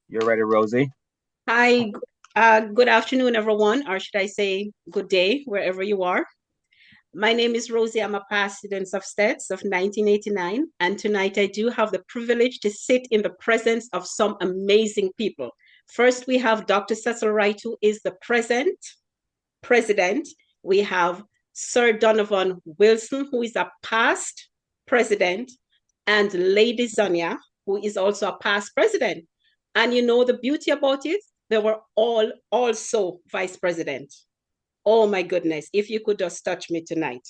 You're ready, Rosie? Hi, good afternoon, everyone, or should I say good day, wherever you are. My name is Rosie. I'm a past student of STETS of 1989, and tonight I do have the privilege to sit in the presence of some amazing people. First, we have Dr. Cecil Wright, who is the present president. We have Sir Donovan Wilson, who is a past president, and Lady Zonia, who is also a past president. And you know the beauty about it? They were all also vice president. Oh my goodness, if you could just touch me tonight.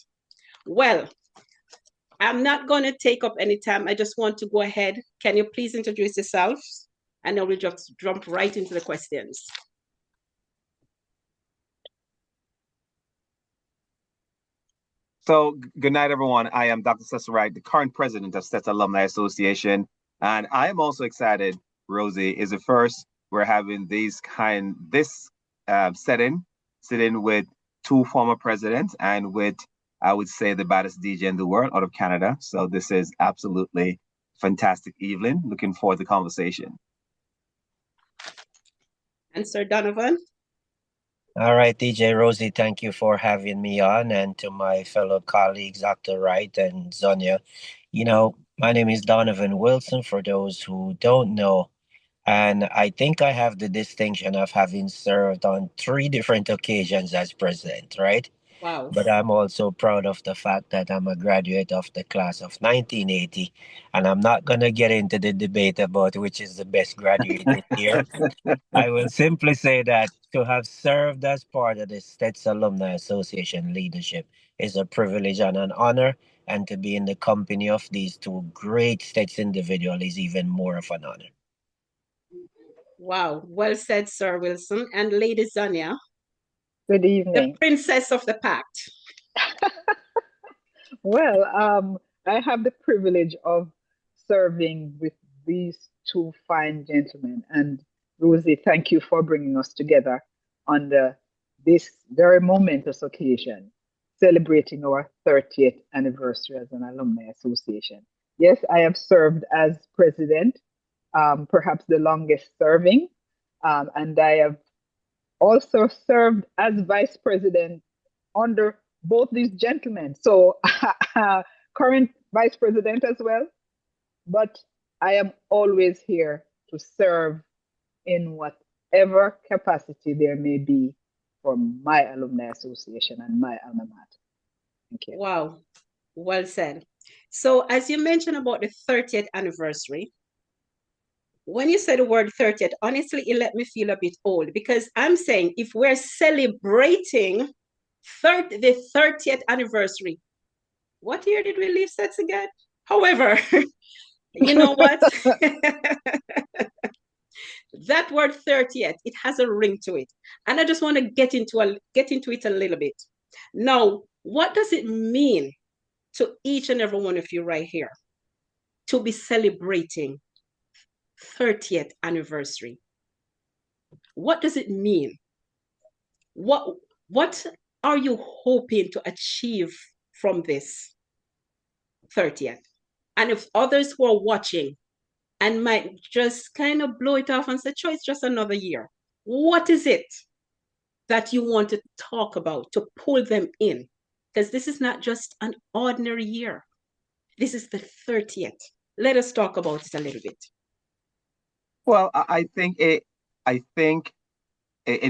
Well, I'm not going to take up any time. I just want to go ahead. Can you please introduce yourselves? And then we'll just jump right into the questions. So, good night, everyone. I am Dr. Cecil Wright, the current president of STETS Alumni Association. And I am also excited, Rosie, is the first we're having this setting, sitting with two former presidents and with, I would say, the baddest DJ in the world out of Canada. So this is absolutely fantastic evening. Looking forward to the conversation. And Sir Donovan? All right, DJ Rosie, thank you for having me on. And to my fellow colleagues, Dr. Wright and Zonia, my name is Donovan Wilson, for those who don't know. And I think I have the distinction of having served on three different occasions as president, right? Wow. But I'm also proud of the fact that I'm a graduate of the class of 1980. And I'm not going to get into the debate about which is the best graduating year. I will simply say that to have served as part of the States Alumni Association leadership is a privilege and an honor, and to be in the company of these two great States individuals is even more of an honor. Wow. Well said, Sir Wilson. And Lady Zonia, Good the evening. princess of the pact. Well, I have the privilege of serving with these two fine gentlemen. And Rosie, thank you for bringing us together on this very momentous occasion, celebrating our 30th anniversary as an alumni association. Yes, I have served as president, perhaps the longest serving, and I have also served as vice president under both these gentlemen. So, current vice president as well, but I am always here to serve in whatever capacity there may be for my alumni association and my alma mater. Thank you. Wow. Well said. So, as you mentioned about the 30th anniversary, when you said the word 30th, honestly, it let me feel a bit old because I'm saying if we're celebrating the 30th anniversary, what year did we leave sets again? However, you know what? That word 30th, it has a ring to it. And I just want to get into it a little bit. Now, what does it mean to each and every one of you right here to be celebrating 30th anniversary? What does it mean? What are you hoping to achieve from this 30th? And if others who are watching and might just kind of blow it off and say, "Sure, it's just another year." What is it that you want to talk about to pull them in? Because this is not just an ordinary year. This is the 30th. Let us talk about it a little bit. Well, I think it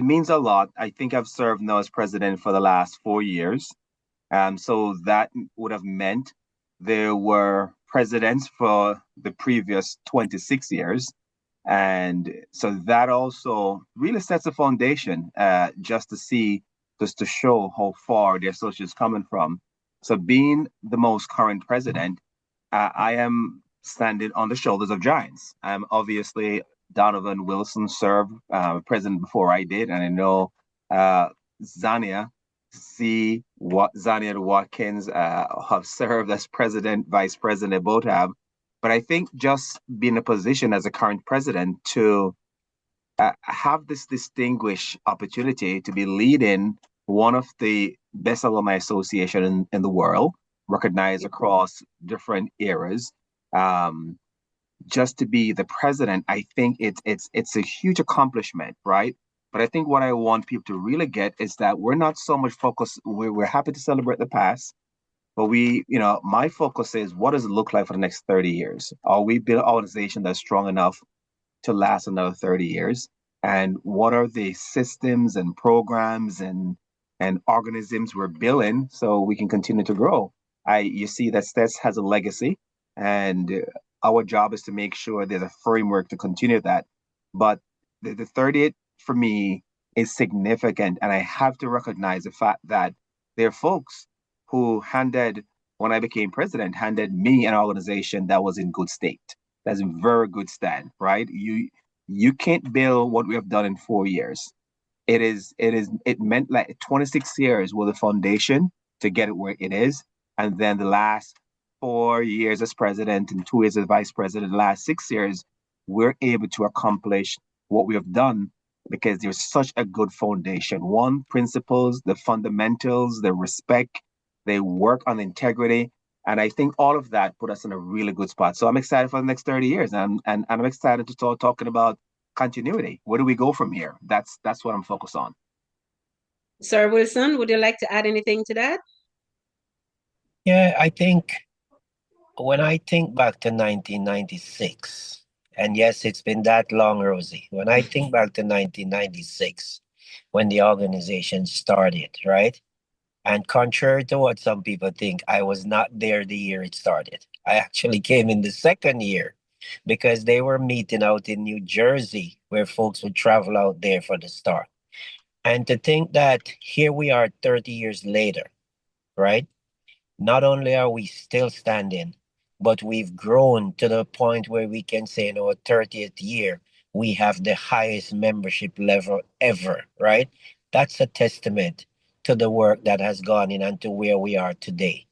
means a lot. I think I've served now as president for the last 4 years. So that would have meant there were presidents for the previous 26 years. And so that also really sets a foundation, just to show how far the association is coming from. So being the most current president, I am standing on the shoulders of giants. Obviously Donovan Wilson served president before I did, and I know uh, Zania, see what Zania and Watkins have served as president, vice president, both have. But I think just being in a position as a current president to have this distinguished opportunity to be leading one of the best alumni association in the world, recognized across different eras. Um, just to be the president, I think it's a huge accomplishment, right? But I think what I want people to really get is that we're not so much focused. We're happy to celebrate the past, but my focus is what does it look like for the next 30 years? Are we build an organization that's strong enough to last another 30 years? And what are the systems and programs and organisms we're building so we can continue to grow? You see that STETS has a legacy, and our job is to make sure there's a framework to continue that. But the 30th for me is significant, and I have to recognize the fact that there are folks who when I became president, handed me an organization that was in good state, that's in very good stand, right? You can't build what we have done in 4 years. It meant like 26 years with a foundation to get it where it is. And then the last 4 years as president and 2 years as vice president, the last 6 years, we're able to accomplish what we have done because there's such a good foundation. One, principles, the fundamentals, the respect, they work on integrity. And I think all of that put us in a really good spot. So I'm excited for the next 30 years. And I'm excited to start talking about continuity. Where do we go from here? That's what I'm focused on. Sir Wilson, would you like to add anything to that? Yeah, I think when I think back to 1996, and yes, it's been that long, Rosie. When I think back to 1996, when the organization started, right? And contrary to what some people think, I was not there the year it started. I actually came in the second year because they were meeting out in New Jersey where folks would travel out there for the start. And to think that here we are 30 years later, right? Not only are we still standing, but we've grown to the point where we can say in our 30th year, we have the highest membership level ever, right? That's a testament to the work that has gone in and to where we are today.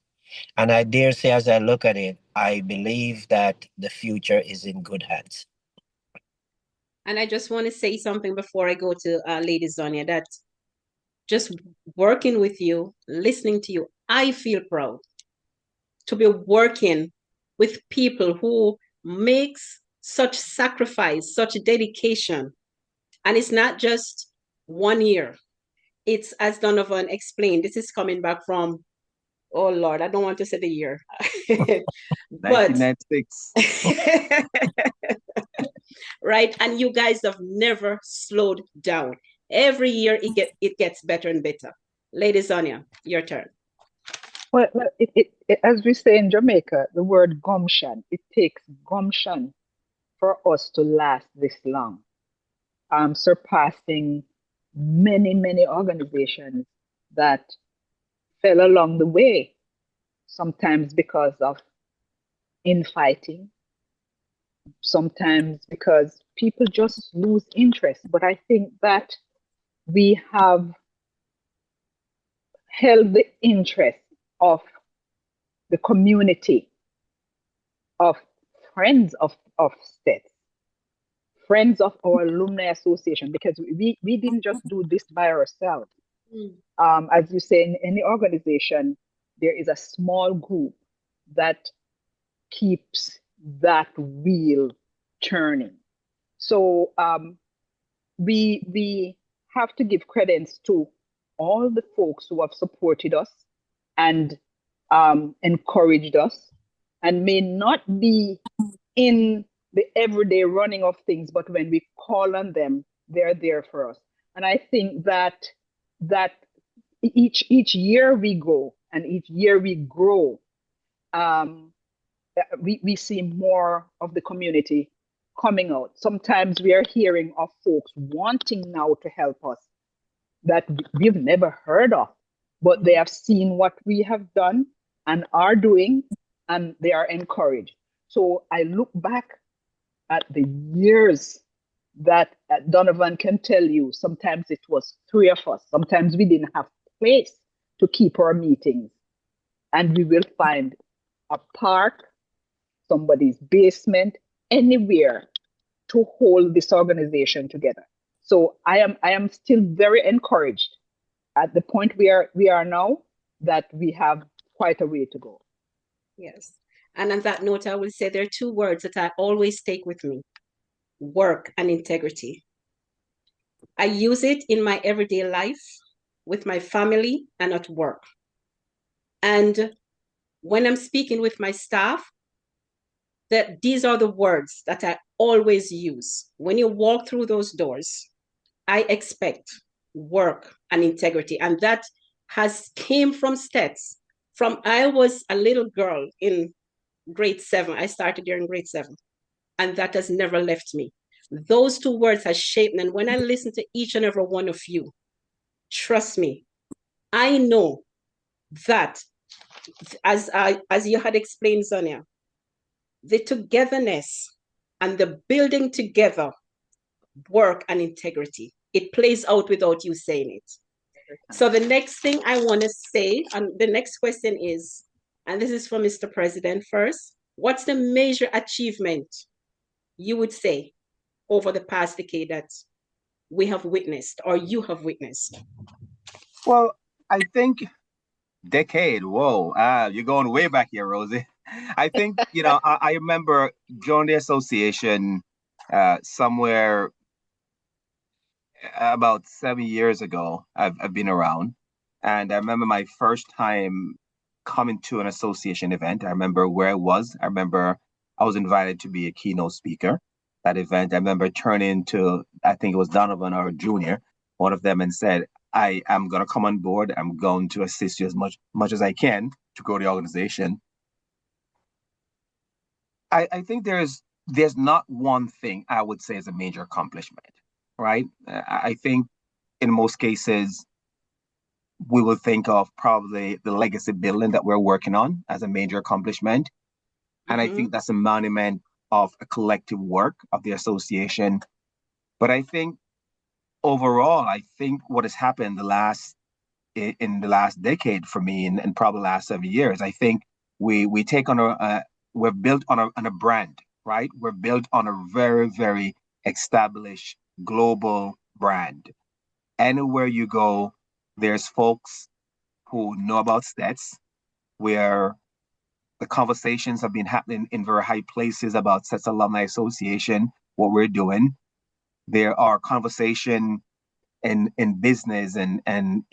And I dare say, as I look at it, I believe that the future is in good hands. And I just want to say something before I go to Lady Zonia, that just working with you, listening to you, I feel proud to be working with people who makes such sacrifice, such dedication. And it's not just 1 year. It's, as Donovan explained, this is coming back from, oh Lord, I don't want to say the year. But 1996. right? And you guys have never slowed down. Every year it gets better and better. Lady Zonia, your turn. Well, as we say in Jamaica, the word gumption, it takes gumption for us to last this long, surpassing many organizations that fell along the way, sometimes because of infighting, sometimes because people just lose interest. But I think that we have held the interest of the community, of friends of STETS, friends of our alumni association, because we didn't just do this by ourselves. As you say, in any organization, there is a small group that keeps that wheel turning. So we have to give credence to all the folks who have supported us and encouraged us, and may not be in the everyday running of things, but when we call on them, they're there for us. And I think that each year we go and each year we grow, we see more of the community coming out. Sometimes we are hearing of folks wanting now to help us that we've never heard of, but they have seen what we have done and are doing, and they are encouraged. So I look back at the years that Donovan can tell you, sometimes it was 3 of us. Sometimes we didn't have place to keep our meetings. And we will find a park, somebody's basement, anywhere to hold this organization together. So I am still very encouraged at the point we are now, that we have quite a way to go. Yes. And on that note, I will say there are two words that I always take with me: work and integrity. I use it in my everyday life, with my family, and at work. And when I'm speaking with my staff, that these are the words that I always use. When you walk through those doors, I expect work and integrity. And that has came from STETS. From I was a little girl in grade 7. I started there in grade 7. And that has never left me. Those two words have shaped me. And when I listen to each and every one of you, trust me, I know that as you had explained, Sonia, the togetherness and the building together, work and integrity, it plays out without you saying it. So the next thing I want to say, and the next question is, and this is for Mr. President first, what's the major achievement you would say over the past decade that we have witnessed or you have witnessed? Well, I think decade. Whoa, you're going way back here, Rosie. I think, I remember joining the association somewhere about 7 years ago. I've been around. And I remember my first time coming to an association event. I remember where I was. I remember I was invited to be a keynote speaker. That event, I remember turning to, I think it was Donovan or Junior, one of them, and said, I am going to come on board. I'm going to assist you as much as I can to grow the organization. I think there's not one thing I would say is a major accomplishment, right? I think in most cases, we will think of probably the legacy building that we're working on as a major accomplishment. And I think that's a monument of a collective work of the association. But I think overall, I think what has happened in the last decade for me, and probably the last 7 years, I think we take on we're built on a brand, right? We're built on a very, very established global brand. Anywhere you go, there's folks who know about STETS, where the conversations have been happening in very high places about STETS Alumni Association, what we're doing. There are conversations in business and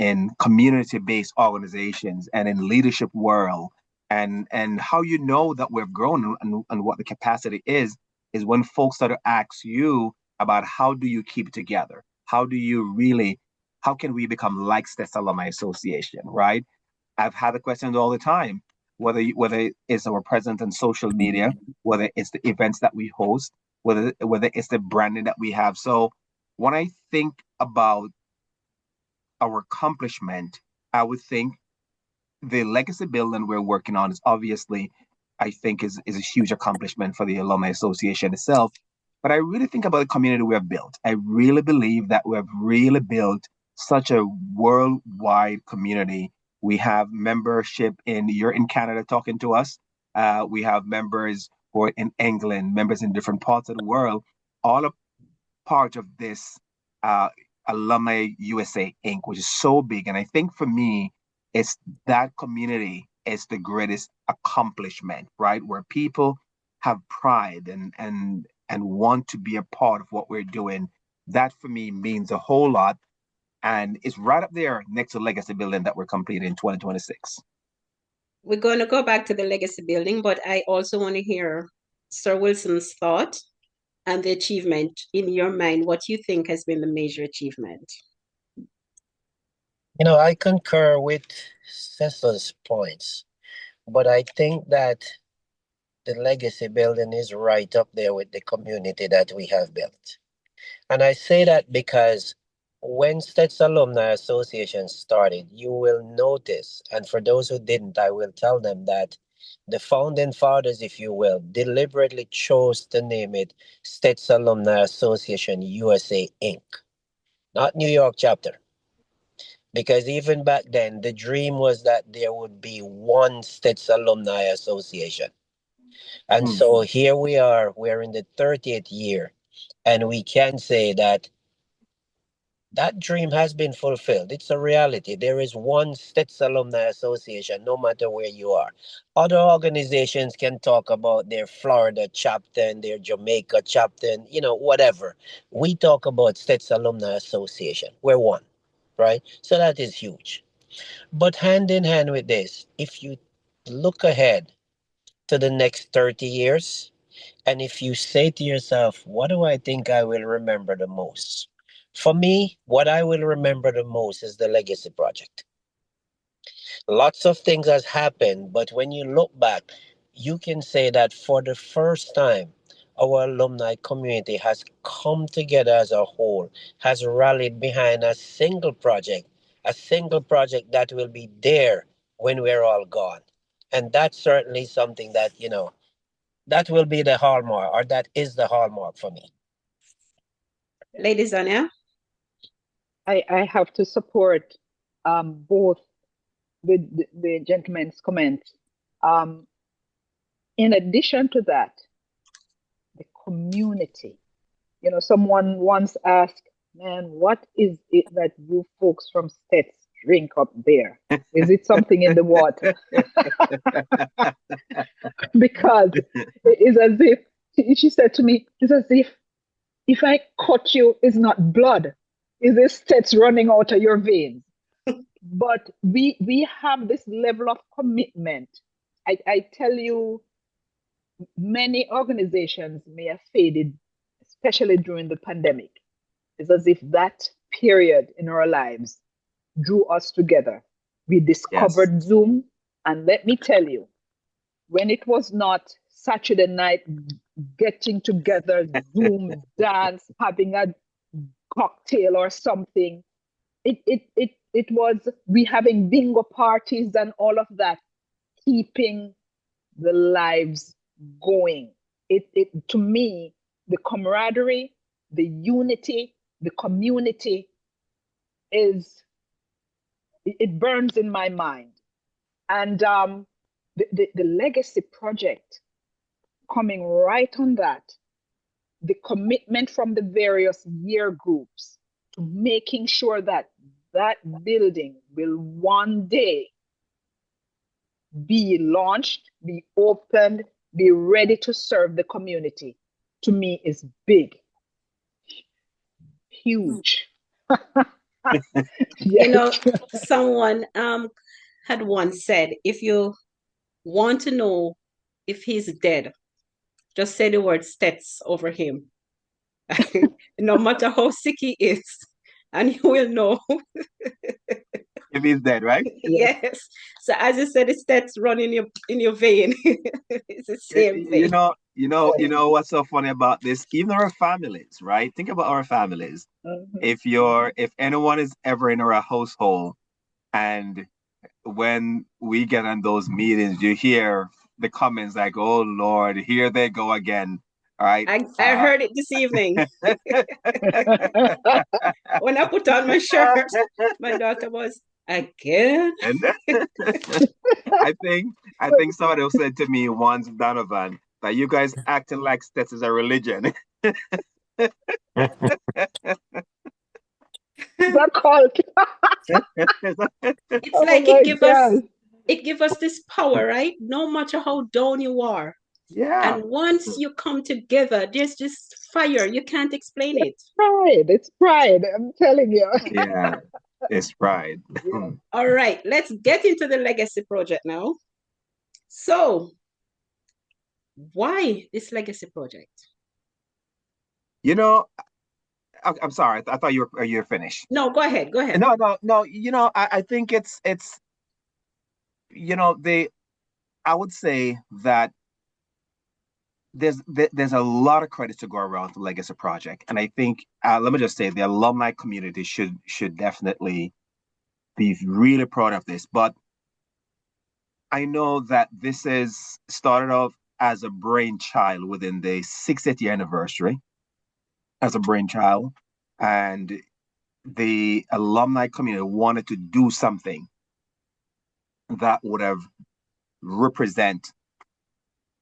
in community-based organizations and in leadership world. And how you know that we've grown and what the capacity is when folks start to ask you about how do you keep it together? How can we become like STETS Alumni Association, right? I've had the questions all the time, whether it's our presence on social media, whether it's the events that we host, whether it's the branding that we have. So when I think about our accomplishment, I would think the legacy building we're working on is obviously, I think, is a huge accomplishment for the Alumni Association itself. But I really think about the community we have built. I really believe that we have really built such a worldwide community. We have membership you're in Canada talking to us. We have members who are in England, members in different parts of the world, all a part of this Alumni USA Inc., which is so big. And I think for me, it's that community is the greatest accomplishment, right? Where people have pride and want to be a part of what we're doing. That for me means a whole lot. And it's right up there next to legacy building that we're completing in 2026. We're going to go back to the legacy building, but I also want to hear Sir Wilson's thought and the achievement in your mind, what you think has been the major achievement. I concur with Cecil's points, but I think that the legacy building is right up there with the community that we have built. And I say that because when STETS Alumni Association started, you will notice, and for those who didn't, I will tell them that the founding fathers, if you will, deliberately chose to name it STETS Alumni Association USA Inc., not New York chapter. Because even back then, the dream was that there would be one STETS Alumni Association. And so here we are, we're in the 30th year, and we can say that That dream has been fulfilled. It's a reality. There is one STETS Alumni Association, no matter where you are. Other organizations can talk about their Florida chapter and their Jamaica chapter and, whatever. We talk about STETS Alumni Association. We're one, right? So that is huge. But hand in hand with this, if you look ahead to the next 30 years, and if you say to yourself, what do I think I will remember the most? For me, what I will remember the most is the Legacy Project. Lots of things has happened, but when you look back, you can say that for the first time, our alumni community has come together as a whole, has rallied behind a single project that will be there when we're all gone. And that's certainly something that, that will be the hallmark, or that is the hallmark for me. Lady Zania? I have to support both the gentleman's comments. In addition to that, the community. Someone once asked, man, what is it that you folks from STETS drink up there? Is it something in the water? Because it is as if, she said to me, it's as if I cut you, it's not blood. Is this STETS running out of your veins? But we have this level of commitment. I tell you, many organizations may have faded, especially during the pandemic. It's as if that period in our lives drew us together. We discovered Yes. Zoom, and let me tell you, when it was not Saturday night getting together, Zoom dance, having a cocktail or something, it was we having bingo parties and all of that, keeping the lives going. It to me, the camaraderie, the unity, the community it burns in my mind. And the legacy project coming right on that, the commitment from the various year groups to making sure that that building will one day be launched, be opened, be ready to serve the community, to me is big, huge. Yes. Someone had once said, if you want to know if he's dead, just say the word STETS over him. No matter how sick he is, and you will know. If he's dead, right? Yes. So as you said, it's STETS run in your vein. It's the same thing. You know what's so funny about this? Even our families, right? Think about our families. Mhm. If anyone is ever in our household, and when we get on those meetings, you hear the comments like, "Oh Lord, here they go again." All right. I heard it this evening. When I put on my shirt, my daughter was, again? And I think somebody said to me once, Donovan, that you guys acting like STETS is a religion. The cult. It's Oh like my God. it give us this power, right? No matter how down you are. Yeah. And once you come together, there's this fire. You can't explain it. Pride. It's pride. I'm telling you. Yeah. It's pride. Yeah. All right, let's get into the legacy project now. So, why this legacy project? You know, I'm sorry. I thought you were finished. No, go ahead. Go ahead. No. I think it's they. I would say that there's a lot of credit to go around the Legacy Project, and I think let me just say the alumni community should definitely be really proud of this. But I know that this is started off as a brainchild within the 60th year anniversary as a brainchild, and the alumni community wanted to do something that would have represent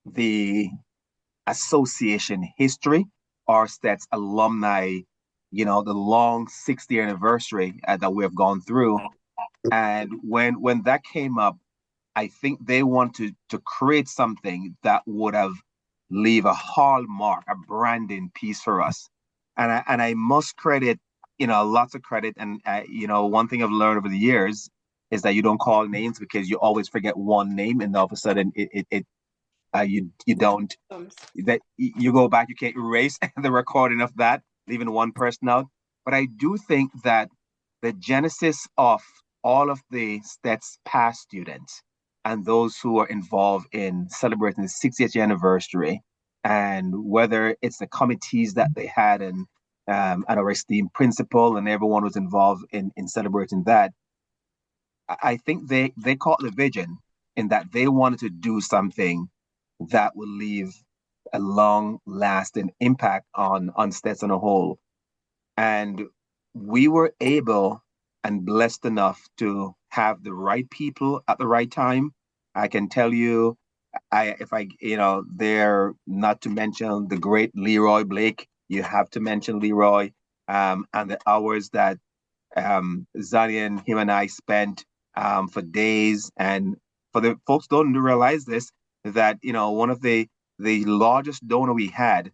the association history or STETS alumni the long 60th anniversary that we have gone through. And when that came up, I think they wanted to create something that would have leave a hallmark, a branding piece for us. And I must credit, lots of credit. And one thing I've learned over the years is that you don't call names because you always forget one name, and all of a sudden you don't that you go back, you can't erase the recording of that, leaving one person out. But I do think that the genesis of all of the STETS past students and those who are involved in celebrating the 60th anniversary, and whether it's the committees that they had and our esteemed principal and everyone was involved in celebrating that, I think they caught the vision in that they wanted to do something that would leave a long lasting impact on STETS on a whole. And we were able and blessed enough to have the right people at the right time. I can tell you, there, not to mention the great Leroy Blake, you have to mention Leroy, and the hours that Zanian, him and I spent for days. And for the folks don't realize this, that, one of the largest donor we had,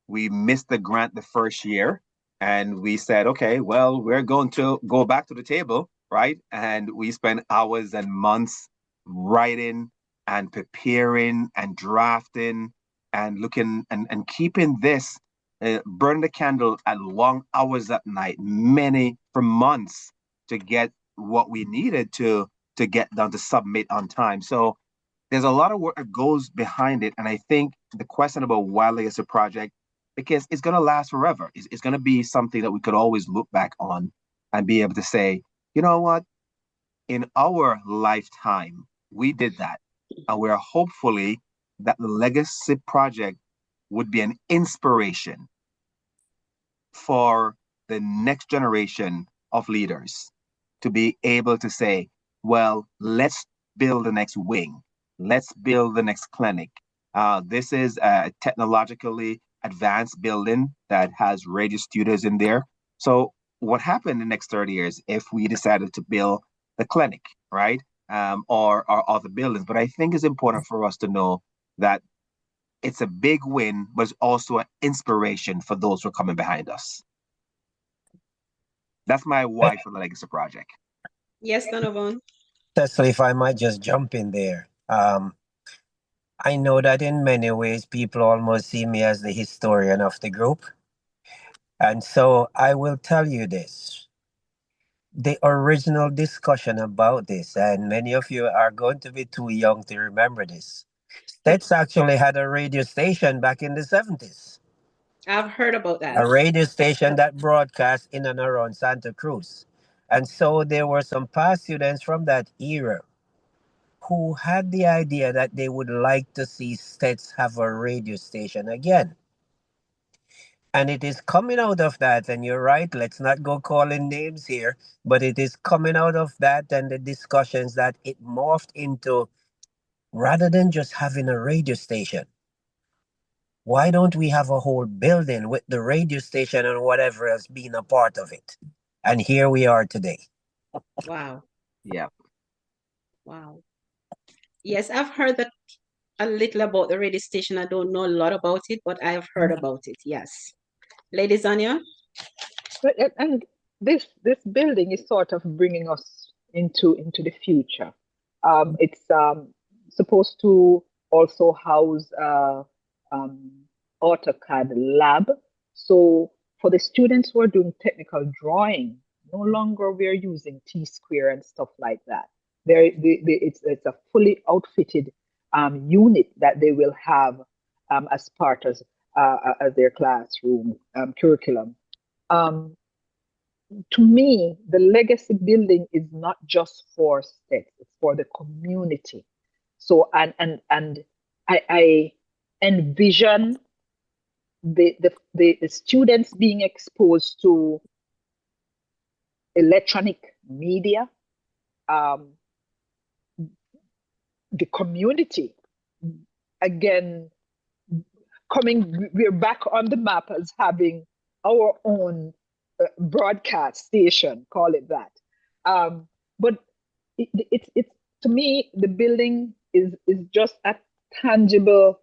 we missed the grant the first year. And we said, okay, well, we're going to go back to the table, right? And we spent hours and months writing and preparing and drafting and looking and keeping this, burn the candle at long hours at night, many for months, to get what we needed to get done, to submit on time. So there's a lot of work that goes behind it. And I think the question about Wild Legacy Project, because it's going to last forever. It's going to be something that we could always look back on and be able to say, you know what, in our lifetime, we did that. And we're hopefully that the Legacy Project would be an inspiration for the next generation of leaders to be able to say, well, let's build the next wing. Let's build the next clinic. This is a technologically advanced building that has radio studios in there. So what happened in the next 30 years if we decided to build the clinic, right? Or other buildings. But I think it's important for us to know that it's a big win, but it's also an inspiration for those who are coming behind us. That's my why for the Legacy Project. Yes, Donovan. Cecily, if I might just jump in there. I know that in many ways people almost see me as the historian of the group. And so I will tell you this. The original discussion about this, and many of you are going to be too young to remember this. STETS actually had a radio station back in the 70s. I've heard about that. A radio station that broadcast in and around Santa Cruz. And so there were some past students from that era who had the idea that they would like to see STETS have a radio station again. And it is coming out of that, and you're right, let's not go calling names here, but it is coming out of that and the discussions that it morphed into, rather than just having a radio station, why don't we have a whole building with the radio station and whatever else being a part of it? And here we are today. Wow. Yeah. Wow. Yes, I've heard that a little about the radio station. I don't know a lot about it, but I've heard about it. Yes. Lady Zania? And this building is sort of bringing us into the future. It's supposed to also house AutoCAD lab. So for the students who are doing technical drawing, no longer we're using T-square and stuff like that. It's a fully outfitted unit that they will have as part of their classroom curriculum. To me, the legacy building is not just for STETS, it's for the community. So and I envision the students being exposed to electronic media, the community again we're back on the map as having our own broadcast station, call it that. But it's to me, the building is just a tangible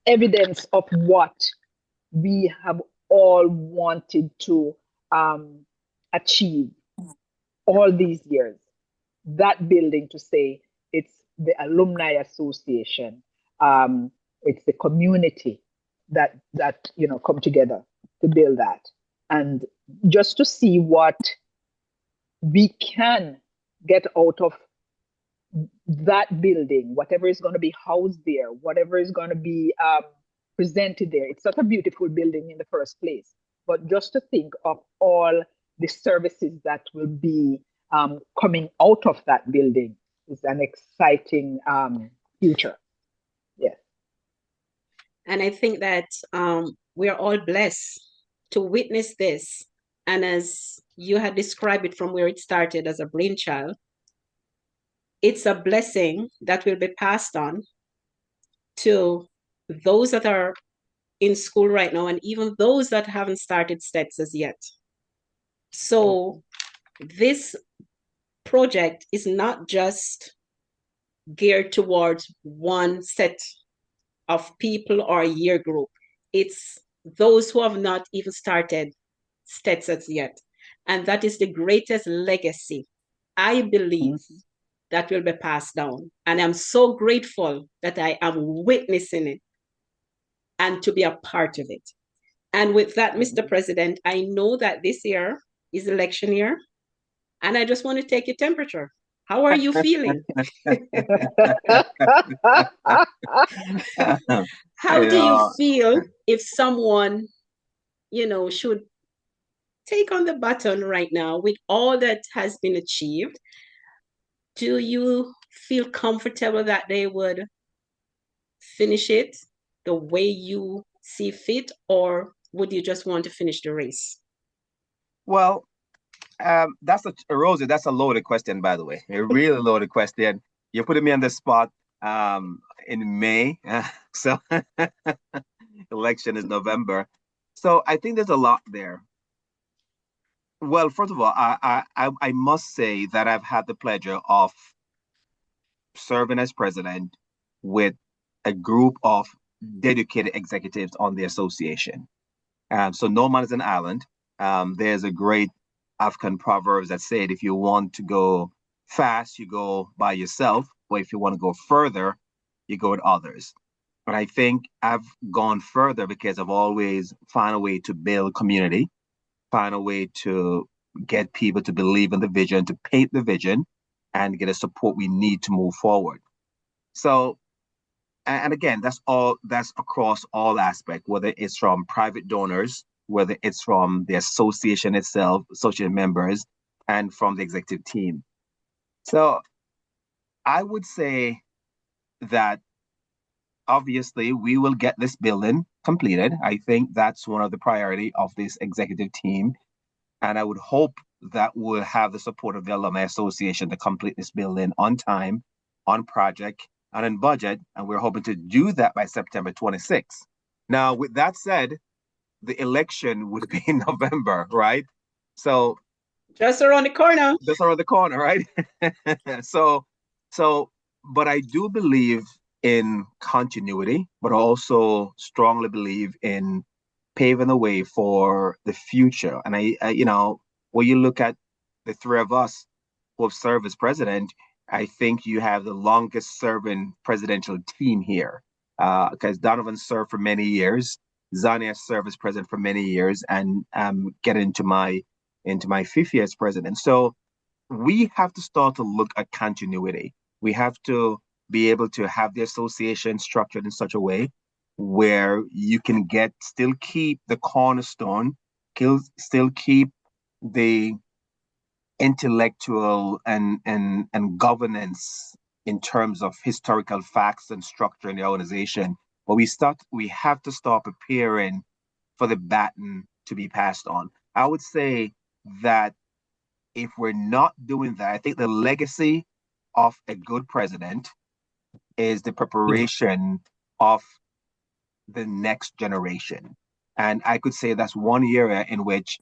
evidence of what we have all wanted to achieve all these years. That building, to say it's the alumni association, it's the community that come together to build that, and just to see what we can get out of that building, whatever is going to be housed there, whatever is going to be presented there. It's such a beautiful building in the first place, but just to think of all the services that will be coming out of that building is an exciting future. Yes. And I think that we are all blessed to witness this. And as you had described it from where it started as a brainchild, it's a blessing that will be passed on to those that are in school right now, and even those that haven't started STETS as yet. So this project is not just geared towards one set of people or year group. It's those who have not even started STETS as yet. And that is the greatest legacy, I believe, that will be passed down. And I'm so grateful that I am witnessing it and to be a part of it. And with that, Mr. President, I know that this year is election year, and I just want to take your temperature. How are you feeling? How do you feel if someone, should take on the baton right now with all that has been achieved? Do you feel comfortable that they would finish it the way you see fit, or would you just want to finish the race? Well, Rosie, that's a loaded question, by the way. A really loaded question. You're putting me on the spot in May. So election is November. So I think there's a lot there. Well, first of all, I must say that I've had the pleasure of serving as president with a group of dedicated executives on the association. So no man is an island. There's a great African proverb that said, if you want to go fast, you go by yourself. But if you want to go further, you go with others. But I think I've gone further because I've always found a way to build community, find a way to get people to believe in the vision, to paint the vision, and get the support we need to move forward. So, and again, that's across all aspects, whether it's from private donors, whether it's from the association itself, associate members, and from the executive team. So I would say that obviously we will get this building completed. I think that's one of the priority of this executive team. And I would hope that we'll have the support of the Alumni Association to complete this building on time, on project, and in budget. And we're hoping to do that by September 26th. Now, with that said, the election would be in November, right? So just around the corner. Just around the corner, right? But I do believe in continuity, but also strongly believe in paving the way for the future. And I when you look at the three of us who have served as president, I think you have the longest serving presidential team here. Because Donovan served for many years, Zani has served as president for many years, and getting into my fifth year as president. So we have to start to look at continuity. We have to be able to have the association structured in such a way where you can still keep the cornerstone, still keep the intellectual and governance in terms of historical facts and structure in the organization. But we have to start preparing for the baton to be passed on. I would say that if we're not doing that, I think the legacy of a good president is the preparation of the next generation. And I could say that's one area in which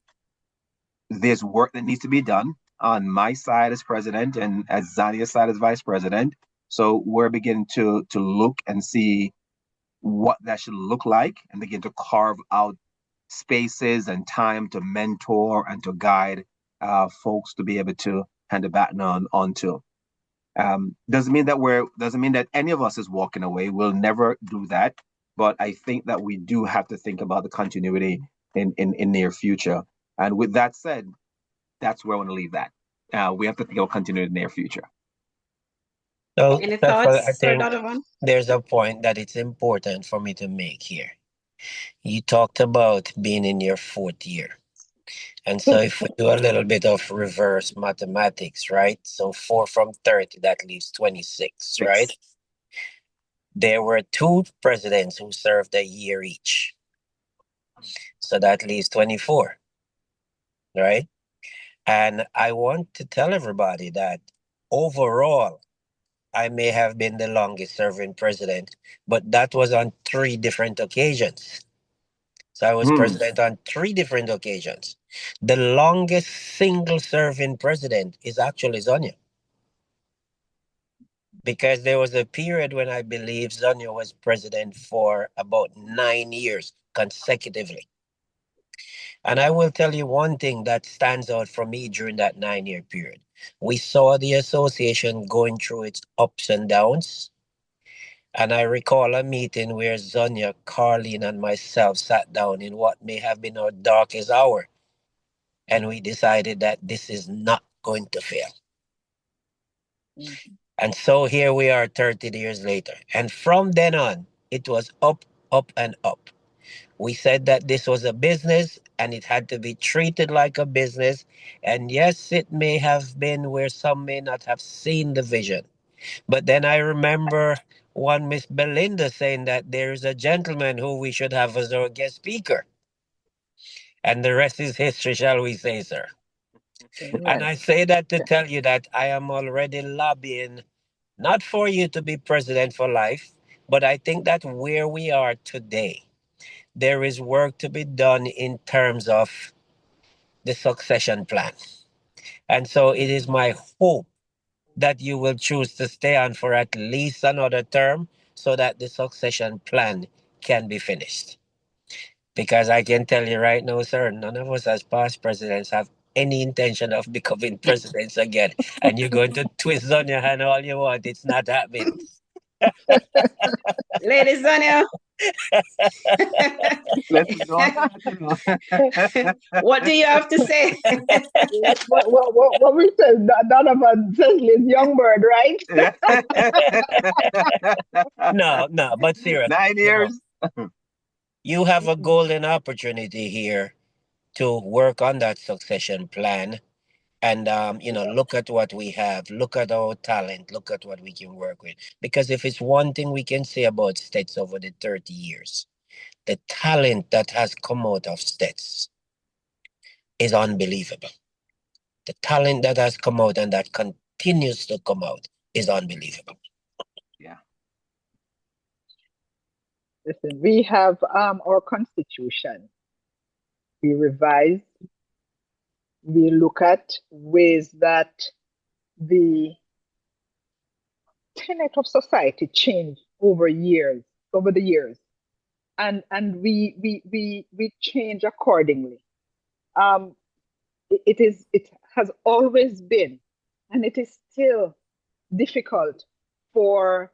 there's work that needs to be done on my side as president and as Zania's side as vice president. So we're beginning to look and see what that should look like and begin to carve out spaces and time to mentor and to guide folks to be able to hand the baton on to. Doesn't mean that any of us is walking away. We'll never do that. But I think that we do have to think about the continuity in near future. And with that said, that's where I want to leave that. We have to think about continuity in the near future. So, Any Safal, I thoughts, Sir think Donovan? there's a point that it's important for me to make here. You talked about being in your fourth year. And so if we do a little bit of reverse mathematics, right? So 4 from 30, that leaves 26, right? There were 2 presidents who served a year each. So that leaves 24, right? And I want to tell everybody that overall, I may have been the longest serving president, but that was on 3 different occasions. So I was president on 3 different occasions. The longest single serving president is actually Zonia. Because there was a period when I believe Zonia was president for about 9 years consecutively. And I will tell you one thing that stands out for me during that 9-year period. We saw the association going through its ups and downs. And I recall a meeting where Zonia, Carleen, and myself sat down in what may have been our darkest hour. And we decided that this is not going to fail. And so here we are 30 years later. And from then on, it was up, up, and up. We said that this was a business and it had to be treated like a business. And yes, it may have been where some may not have seen the vision. But then I remember one Miss Belinda saying that there is a gentleman who we should have as our guest speaker. And the rest is history, shall we say, sir? Amen. And I say that to tell you that I am already lobbying, not for you to be president for life, but I think that where we are today, there is work to be done in terms of the succession plan. And so it is my hope that you will choose to stay on for at least another term so that the succession plan can be finished. Because I can tell you right now, sir, none of us as past presidents have any intention of becoming presidents again. And you're going to twist on your hand all you want. It's not happening. Lady Zonia, Let's go. what do you have to say? What we said, Donovan says is young bird, right? No, but seriously. 9 years. You have a golden opportunity here to work on that succession plan and look at what we have, look at our talent, look at what we can work with. Because if it's one thing we can say about Stets over the 30 years, the talent that has come out of Stets is unbelievable. The talent that has come out and that continues to come out is unbelievable. Yeah. Listen, we have our constitution. We revise. We look at ways that the tenet of society changed over the years, and we change accordingly. It has always been, and it is still difficult for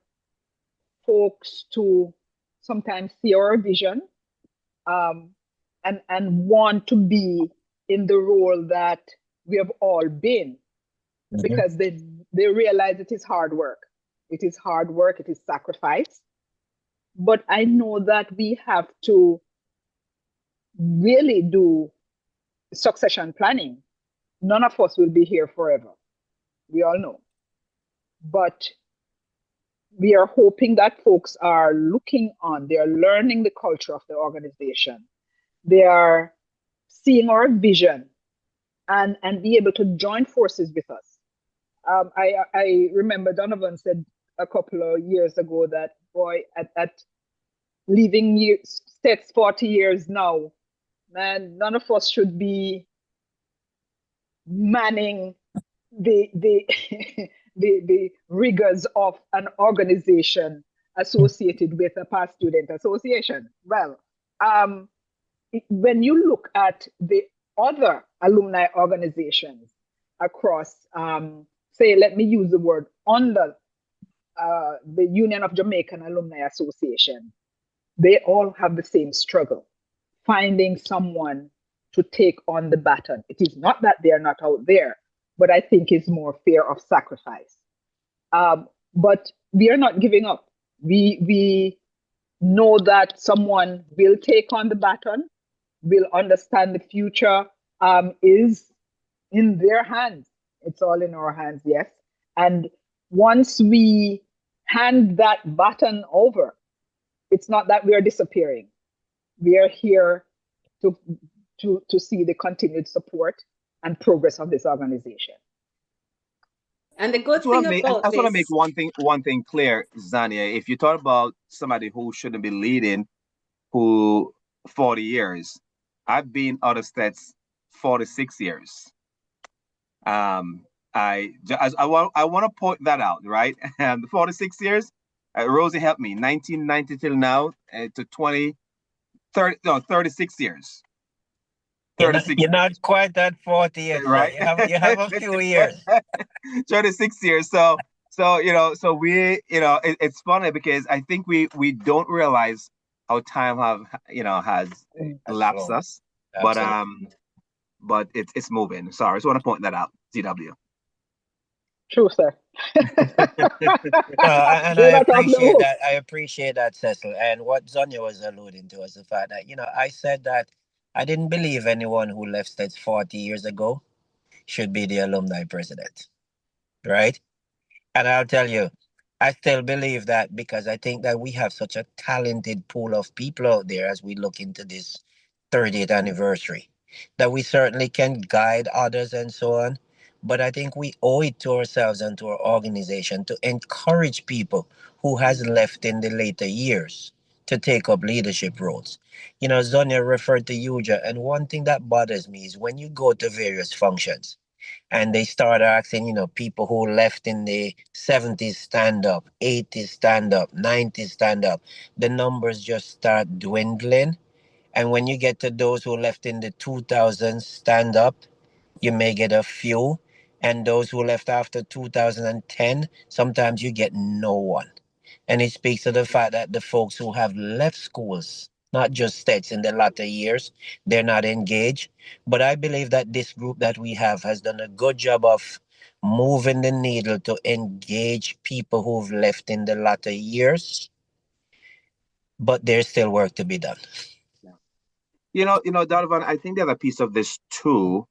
folks to sometimes see our vision, and want to be in the role that we have all been, because they realize it is hard work. It is hard work, it is sacrifice. But I know that we have to really do succession planning. None of us will be here forever. We all know. But we are hoping that folks are looking on, they are learning the culture of the organization. They are seeing our vision and be able to join forces with us. I remember Donovan said a couple of years ago that, boy, at leaving Stets 40 years now, man, none of us should be manning the the rigors of an organization associated with a past student association. Well, when you look at the other alumni organizations across, say, let me use the word under the Union of Jamaican Alumni Association, they all have the same struggle, finding someone to take on the baton. It is not that they are not out there, but I think it's more fear of sacrifice. But we are not giving up. We know that someone will take on the baton, will understand the future is in their hands. It's all in our hands, yes. And once we hand that baton over, it's not that we are disappearing. We are here to see the continued support and progress of this organization. And the good thing about I just want to make this, one thing clear, Zania. If you talk about somebody who shouldn't be leading, who 40 years, I've been out of states 46 years. I want to point that out, right? And 46 years, Rosie helped me, 1990 till now, to 36 years. You're not quite at 40 yet, right? You have a few years. 36 years. So so we, it's funny because I think we don't realize how time has lapsed us. But it's moving. Sorry, I just want to point that out. CW. True, sir. And I appreciate that, Cecil. And what Zonia was alluding to was the fact that, I said that I didn't believe anyone who left states 40 years ago should be the alumni president, right? And I'll tell you, I still believe that because I think that we have such a talented pool of people out there as we look into this 30th anniversary, that we certainly can guide others and so on. But I think we owe it to ourselves and to our organization to encourage people who has left in the later years to take up leadership roles. Zonia referred to Yuja, and one thing that bothers me is when you go to various functions and they start asking, people who left in the 70s stand up, 80s stand up, 90s stand up, the numbers just start dwindling. And when you get to those who left in the 2000s stand up, you may get a few. And those who left after 2010, sometimes you get no one. And it speaks to the fact that the folks who have left schools, not just states in the latter years, they're not engaged. But I believe that this group that we have has done a good job of moving the needle to engage people who've left in the latter years. But there's still work to be done. Donovan, I think the other piece of this too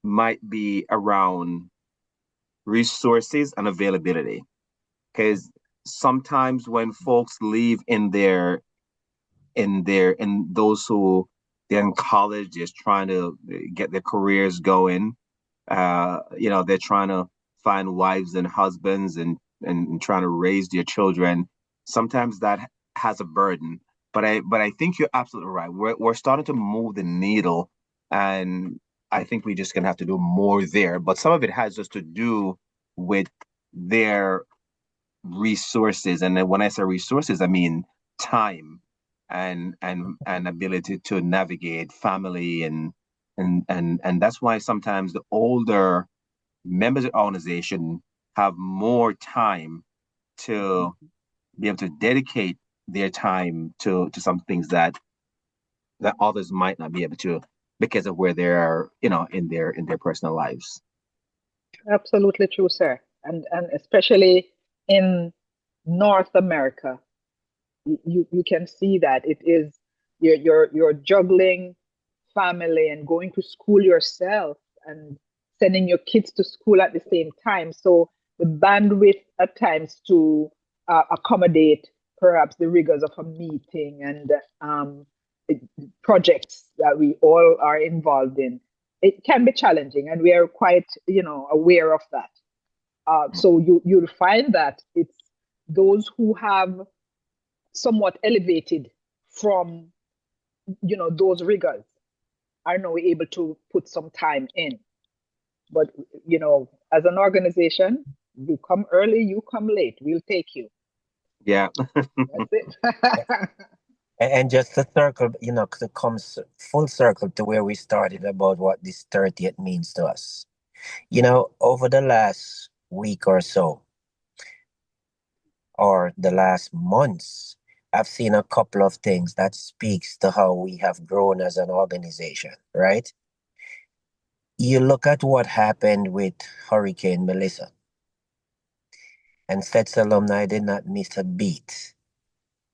might be around resources and availability. Because sometimes when folks leave in those who they're in college, just trying to get their careers going, they're trying to find wives and husbands and trying to raise their children. Sometimes that has a burden. But I think you're absolutely right. We're starting to move the needle, and I think we're just gonna have to do more there. But some of it has just to do with their resources, and then when I say resources, I mean time and ability to navigate family and that's why sometimes the older members of the organization have more time to be able to dedicate their time to some things that others might not be able to because of where they are, in their personal lives. Absolutely true, sir. And especially in North America, you can see that it is you're juggling family and going to school yourself and sending your kids to school at the same time. So the bandwidth at times to accommodate perhaps the rigors of a meeting and projects that we all are involved in, it can be challenging, and we are quite aware of that. So you'll find that it's those who have somewhat elevated from those rigors are now able to put some time in. But, you know, as an organization, you come early, you come late, we'll take you. Yeah. That's it. And just to circle, to come full circle to where we started about what this 30th means to us. Over the last week or so, or the last months, I've seen a couple of things that speaks to how we have grown as an organization, right? You look at what happened with Hurricane Melissa, and SETS alumni did not miss a beat.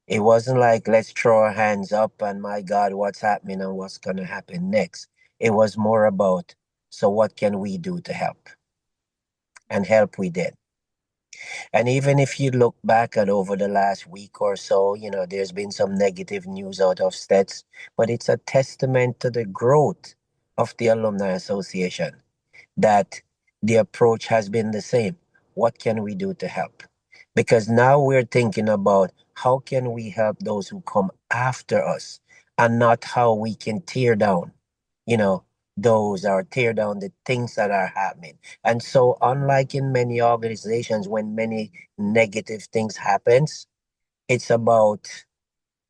It wasn't like, let's throw our hands up and my God, what's happening and what's going to happen next. It was more about, so what can we do to help? And help we did. And even if you look back at over the last week or so, there's been some negative news out of STETS, but it's a testament to the growth of the Alumni Association that the approach has been the same. What can we do to help? Because now we're thinking about how can we help those who come after us and not how we can tear down, you know, those or tear down the things that are happening. And so unlike in many organizations when many negative things happens, it's about,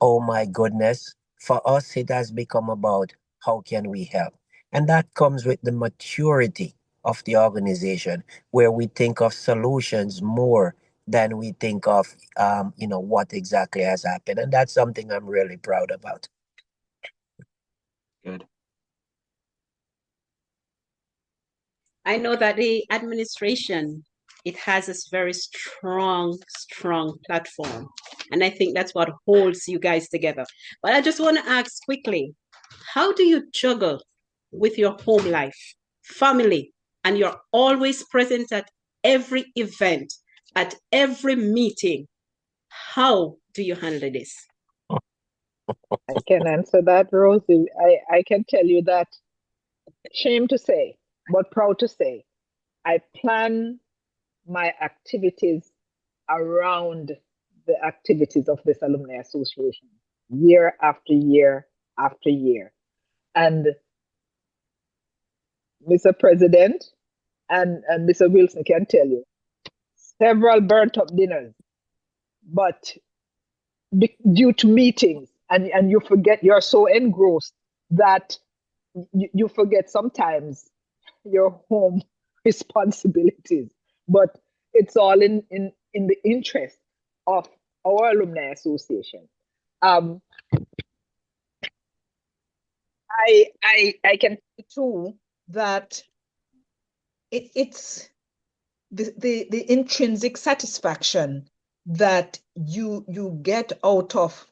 oh my goodness, for us it has become about how can we help. And that comes with the maturity of the organization where we think of solutions more than we think of what exactly has happened. And that's something I'm really proud about. Good. I know that the administration, it has this very strong, strong platform. And I think that's what holds you guys together. But I just want to ask quickly, how do you juggle with your home life, family, and you're always present at every event, at every meeting? How do you handle this? I can answer that, Rosie. I can tell you that, shame to say, but proud to say, I plan my activities around the activities of this alumni association year after year after year. And Mr. President and Mr. Wilson can tell you several burnt up dinners, but due to meetings and you forget, you're so engrossed that you forget sometimes your home responsibilities, but it's all in the interest of our alumni association. I can too that it's the intrinsic satisfaction that you get out of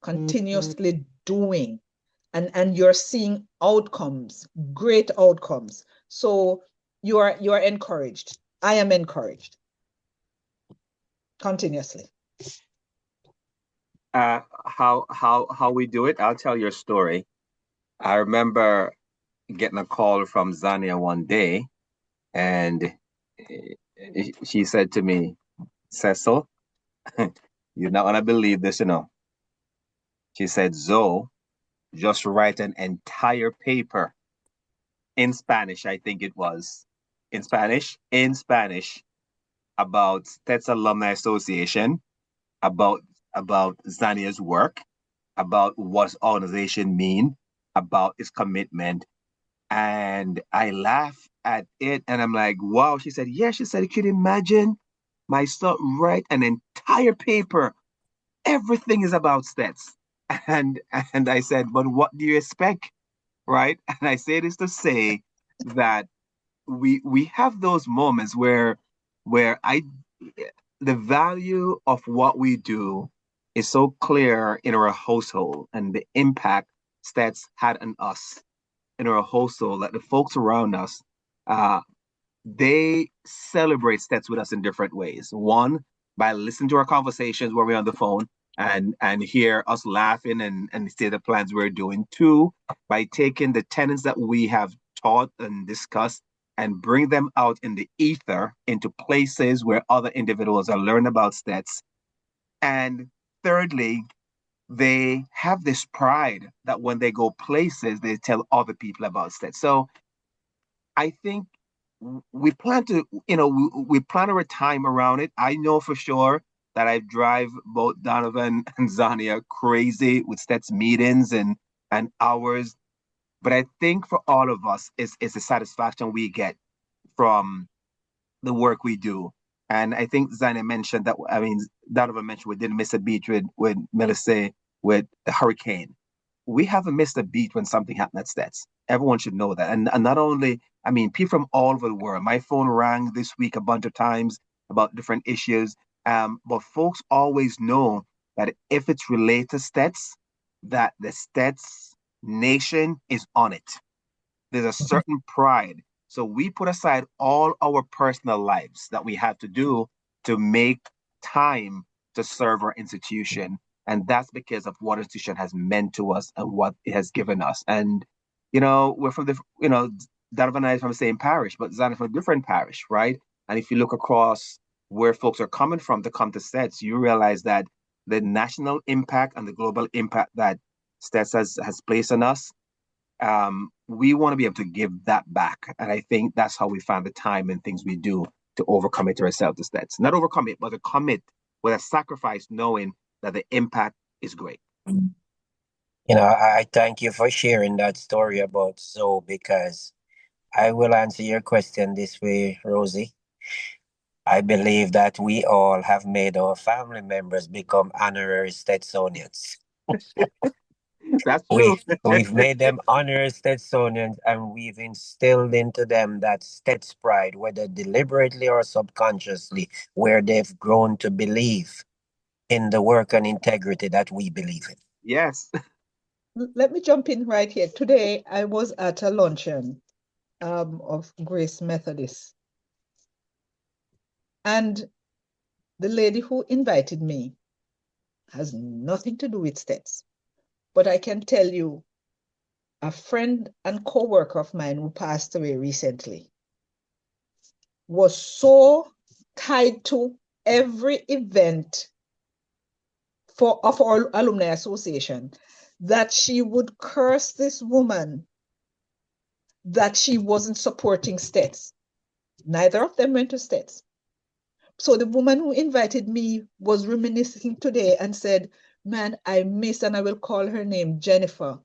continuously doing, and you're seeing outcomes, great outcomes. So you are encouraged. I am encouraged continuously. How we do it? I'll tell you a story. I remember getting a call from Zania one day, and she said to me, Cecil, you're not gonna believe this, She said, Zoe, just write an entire paper in Spanish, I think it was. In Spanish, about STETS Alumni Association, about Zania's work, about what organization mean, about its commitment. And I laugh at it and I'm like, wow. She said, yeah, she said, could you imagine my son write an entire paper? Everything is about STETS. And I said, but what do you expect? Right? And I say this to say that we have those moments where the value of what we do is so clear in our household and the impact STETS had on us in our household, that the folks around us, uh, they celebrate STETS with us in different ways. One, by listening to our conversations where we're on the phone and hear us laughing and see the plans we're doing. Two, by taking the tenets that we have taught and discussed and bring them out in the ether into places where other individuals are learning about STETS. And thirdly, they have this pride that when they go places, they tell other people about Stet. So I think we plan to, we plan our time around it. I know for sure that I drive both Donovan and Zania crazy with Stet's meetings and hours. But I think for all of us, it's the satisfaction we get from the work we do. And I think Zania mentioned that, I mean, Donovan mentioned we didn't miss a beat with Melissa with the hurricane. We haven't missed a beat when something happened at Stets. Everyone should know that. And not only, I mean, people from all over the world. My phone rang this week a bunch of times about different issues. But folks always know that if it's related to Stets, that the Stets nation is on it. There's a certain pride. So we put aside all our personal lives that we have to do to make time to serve our institution. And that's because of what institution has meant to us and what it has given us. And, we're from Donovan and I is from the same parish, but Zana from a different parish, right? And if you look across where folks are coming from to come to STETS, you realize that the national impact and the global impact that STETS has placed on us, we want to be able to give that back. And I think that's how we find the time and things we do to overcome it ourselves to Stets. Not overcome it, but to commit with a sacrifice, knowing that the impact is great. I thank you for sharing that story about Zoe, because I will answer your question this way, Rosie. I believe that we all have made our family members become honorary Stetsonians. That's true. We've made them honorary Stetsonians, and we've instilled into them that Stets pride, whether deliberately or subconsciously, where they've grown to believe in the work and integrity that we believe in. Yes. Let me jump in right here. Today, I was at a luncheon of Grace Methodist. And the lady who invited me has nothing to do with Stets. But I can tell you, a friend and co-worker of mine who passed away recently was so tied to every event of our alumni association that she would curse this woman that she wasn't supporting Stets. Neither of them went to Stets. So the woman who invited me was reminiscing today and said, man, I miss, and I will call her name, Jennifer.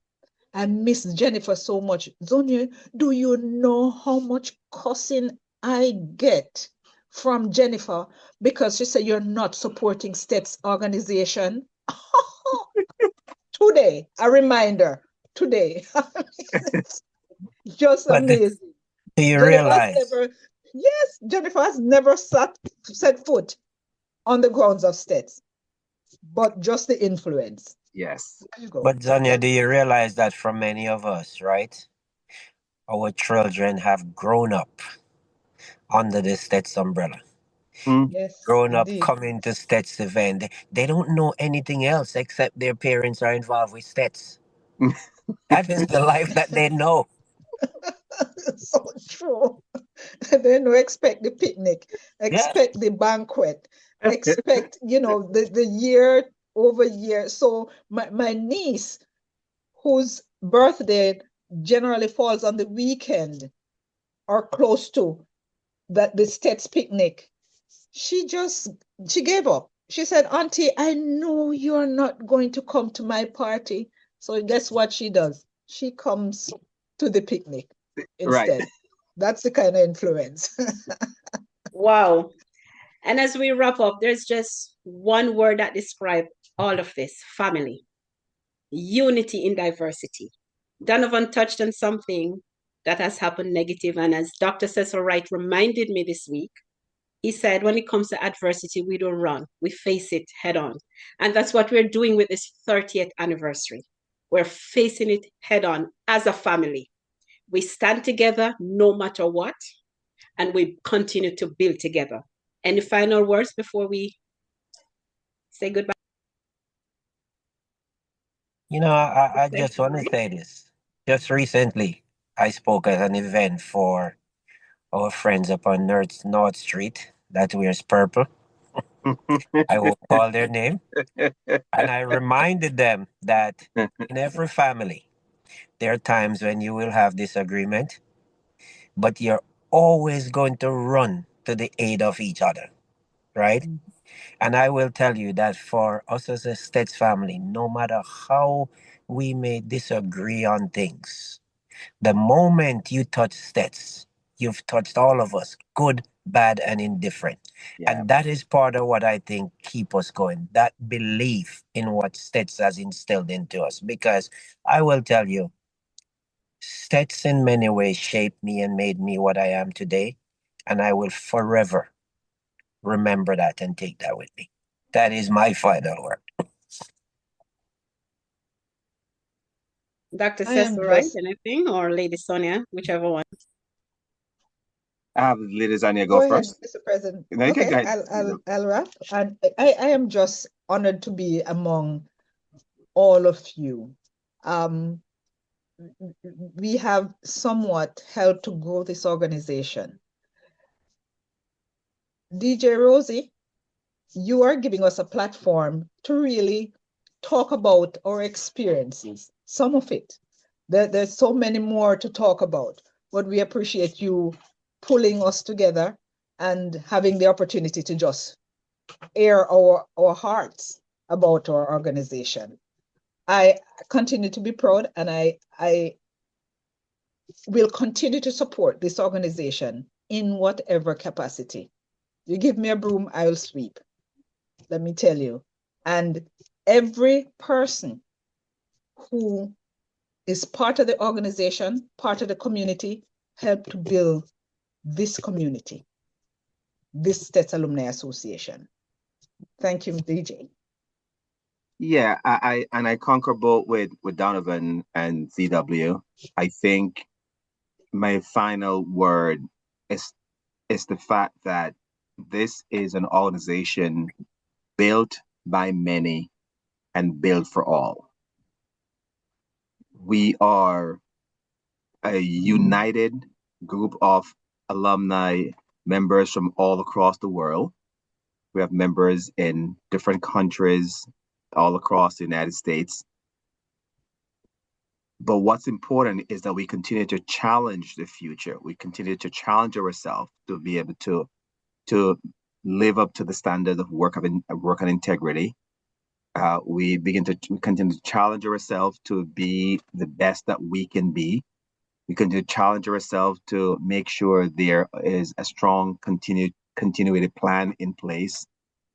I miss Jennifer so much. Zonia, do you know how much cussing I get from Jennifer because she said you're not supporting Stets organization? Today, a reminder, today. Just But amazing. do you realize? Yes, Jennifer has never set foot on the grounds of Stets, but just the influence. Yes. There you go. But Zonia, do you realize that for many of us, right? Our children have grown up under the Stets umbrella. Yes, Grown up indeed. coming to Stets event. They don't know anything else except their parents are involved with Stets. That is the life that they know. So true. They don't expect the picnic, Yeah. expect the banquet, expect, the year over year. So my niece, whose birthday generally falls on the weekend or close to that the Stets picnic, she gave up. She said, Auntie, I know you're not going to come to my party. So guess what she does? She comes to the picnic instead. Right. That's the kind of influence. Wow. And as we wrap up, there's just one word that describes all of this: family, unity in diversity. Donovan touched on something that has happened negative, and as Dr. Cecil Wright reminded me this week, he said, when it comes to adversity, we don't run, we face it head on. And that's what we're doing with this 30th anniversary. We're facing it head on as a family. We stand together no matter what, and we continue to build together. Any final words before we say goodbye? I just want to say this. Just recently, I spoke at an event for our friends up on North Street that wears purple. I will call their name, and I reminded them that in every family, there are times when you will have disagreement, but you're always going to run to the aid of each other, right? And I will tell you that for us as a States family, no matter how we may disagree on things, the moment you touch Stets, you've touched all of us, good, bad, and indifferent. Yeah. And that is part of what I think keep us going. That belief in what Stets has instilled into us. Because I will tell you, Stets in many ways shaped me and made me what I am today. And I will forever remember that and take that with me. That is my final word. Dr. I am Cecil Wright, just anything, or Lady Sonia, whichever one. I have Lady Zania go go ahead, first. Mr. President. No, you can go Okay, ahead. I'll wrap. And I am just honored to be among all of you. We have somewhat helped to grow this organization. DJ Rosie, you are giving us a platform to really talk about our experiences, some of it. There's so many more to talk about, but we appreciate you pulling us together and having the opportunity to just air our hearts about our organization. I continue to be proud, and I will continue to support this organization in whatever capacity. You give me a broom, I will sweep. Let me tell you. And every person who is part of the organization, part of the community, help to build this community, this State Alumni Association. Thank you, DJ. Yeah, I concur both with Donovan and ZW. I think my final word is the fact that this is an organization built by many and built for all. We are a united group of alumni members from all across the world. We have members in different countries all across the United States. But what's important is that we continue to challenge the future. We continue to challenge ourselves to be able to live up to the standard of work and integrity. We continue to challenge ourselves to be the best that we can be. We continue to challenge ourselves to make sure there is a strong continuity plan in place.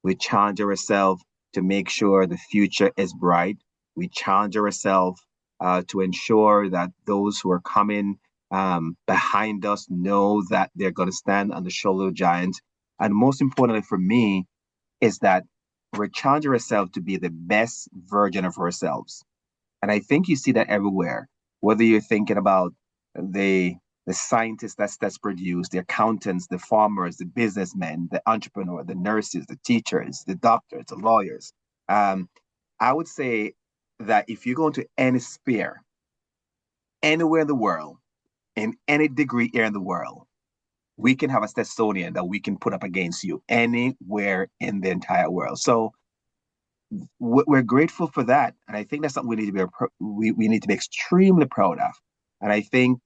We challenge ourselves to make sure the future is bright. We challenge ourselves to ensure that those who are coming behind us know that they're going to stand on the shoulder of giants. And most importantly for me is that we're challenging ourselves to be the best version of ourselves. And I think you see that everywhere, whether you're thinking about the scientists that's produced, the accountants, the farmers, the businessmen, the entrepreneur, the nurses, the teachers, the doctors, the lawyers. I would say that if you go into any sphere, anywhere in the world, in any degree here in the world, we can have a Stetsonian that we can put up against you anywhere in the entire world. So we're grateful for that, and I think that's something we need to be we need to be extremely proud of. And I think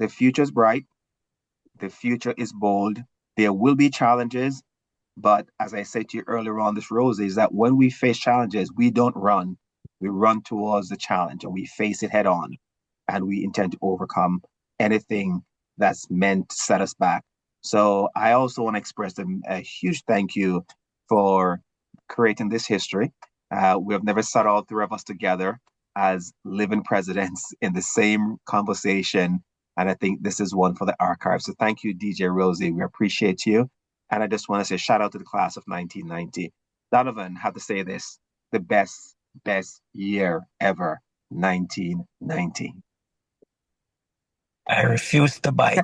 the future is bright, the future is bold. There will be challenges, but as I said to you earlier on this, Rose, is that when we face challenges, we don't run. We run towards the challenge and we face it head on, and we intend to overcome anything that's meant to set us back. So I also want to express a huge thank you for creating this history. We have never sat all three of us together as living presidents in the same conversation. And I think this is one for the archives. So thank you, DJ Rosie. We appreciate you. And I just want to say shout out to the class of 1990. Donovan had to say this, the best year ever, 1990. I refuse to bite.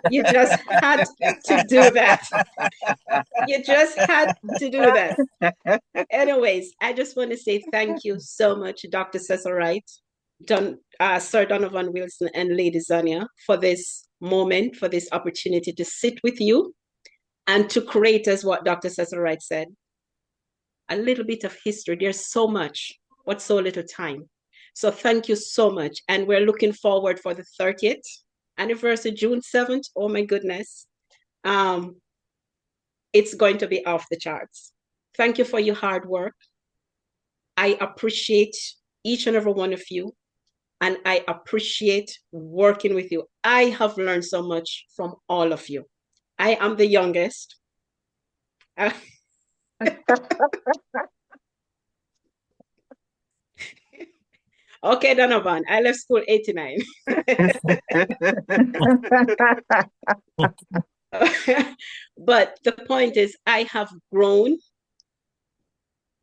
You just had to do that. You just had to do that. Anyways, I just want to say thank you so much, Dr. Cecil Wright, Sir Donovan Wilson, and Lady Zania for this moment, for this opportunity to sit with you and to create, as what Dr. Cecil Wright said, a little bit of history. There's so much, but so little time. So thank you so much. And we're looking forward for the 30th anniversary, June 7th. Oh my goodness. It's going to be off the charts. Thank you for your hard work. I appreciate each and every one of you, and I appreciate working with you. I have learned so much from all of you. I am the youngest. Okay, Donovan, I left school 89. But the point is, I have grown.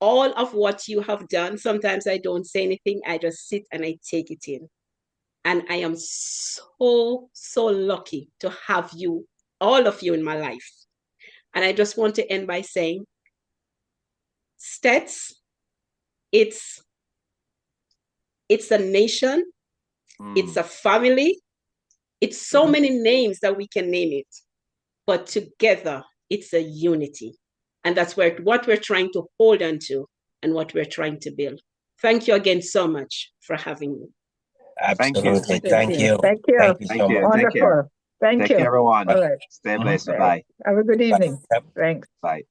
All of what you have done, sometimes I don't say anything, I just sit and I take it in. And I am so, so lucky to have you, all of you in my life. And I just want to end by saying, STETS, it's a nation, it's a family, it's so many names that we can name it, but together it's a unity. And that's what we're trying to hold on to and what we're trying to build. Thank you again so much for having me. Absolutely. Thank you. Thank you. Thank you so much. Wonderful. Thank you. Take care, everyone. All right. Stay blessed. Right. Bye. Have a good evening. Bye. Thanks. Bye.